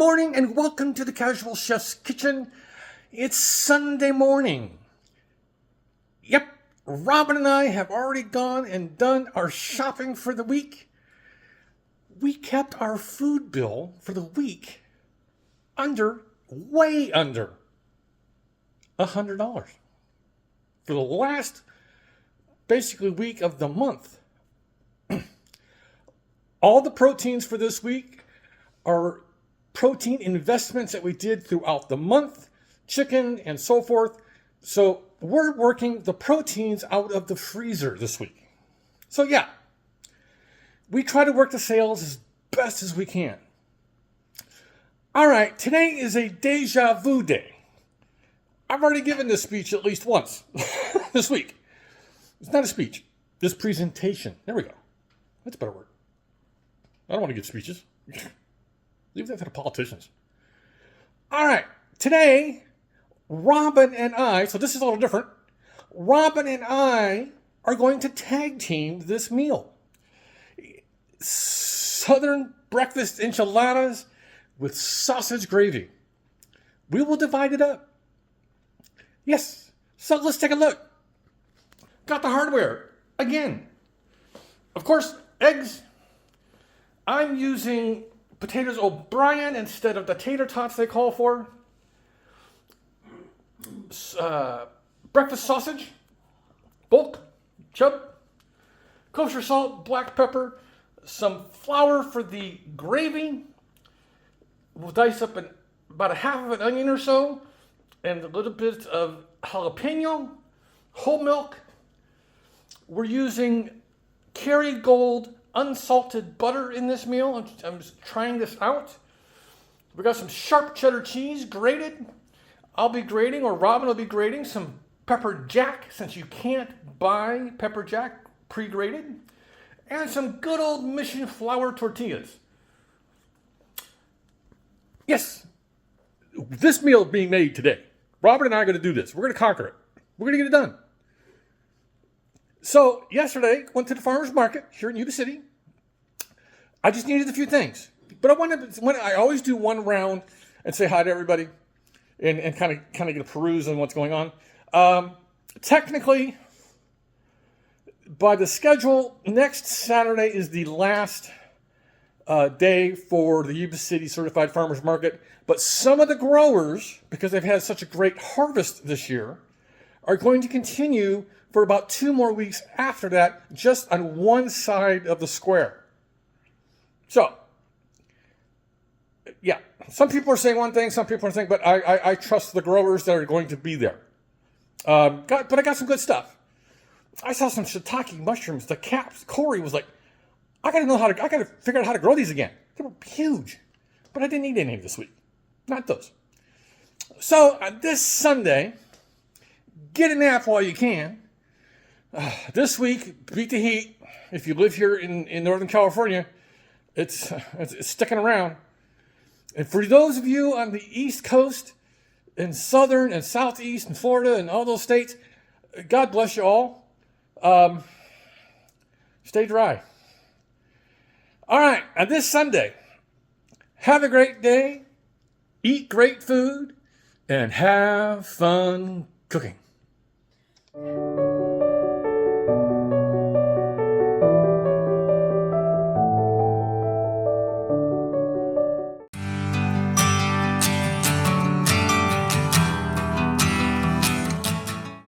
morning and welcome to the Casual Chef's Kitchen. It's Sunday morning. Yep, Robin and I have already gone and done our shopping for the week. We kept our food bill for the week way under $100 for the last basically week of the month. All the proteins for this week are protein investments that we did throughout the month, chicken and so forth. So we're working the proteins out of the freezer this week. So yeah, we try to work the sales as best as we can. All right, today is a deja vu day. I've already given this speech at least once this week. It's not a speech, this presentation. There we go. That's a better word. I don't want to give speeches. Leave that to the politicians. All right, today, Robin and I, so this is a little different. Robin and I are going to tag team this meal. Southern breakfast enchiladas with sausage gravy. We will divide it up. Yes, so let's take a look. Got the hardware. Again, of course, eggs. I'm using potatoes O'Brien instead of the tater tots they call for. Breakfast sausage, bulk, chub, kosher salt, black pepper, some flour for the gravy. We'll dice up about a half of an onion or so, and a little bit of jalapeno, whole milk. We're using Kerrygold unsalted butter in this meal. I'm just trying this out. We got some sharp cheddar cheese grated. I'll be grating, or Robin will be grating, some pepper jack, since you can't buy pepper jack pre-grated, and some good old Mission flour tortillas. Yes, this meal is being made today. Robin and I are going to do this. We're going to conquer it. We're going to get it done. So yesterday, went to the farmer's market here in Yuba City. I just needed a few things, but I always do one round and say hi to everybody, and kind of get a peruse on what's going on. Technically, by the schedule, next Saturday is the last day for the Yuba City Certified Farmers Market. But some of the growers, because they've had such a great harvest this year, are going to continue for about 2 more weeks after that, just on one side of the square. So, yeah, some people are saying one thing, some people are saying, but I trust the growers that are going to be there. But I got some good stuff. I saw some shiitake mushrooms. The caps, Corey was like, I got to figure out how to grow these again. They were huge, but I didn't eat any this week. Not those. So this Sunday, get a nap while you can. This week, beat the heat. If you live here in Northern California, it's sticking around. And for those of you on the East Coast, in Southern and Southeast and Florida and all those states, God bless you all. Stay dry. All right, and this Sunday, have a great day, eat great food, and have fun cooking.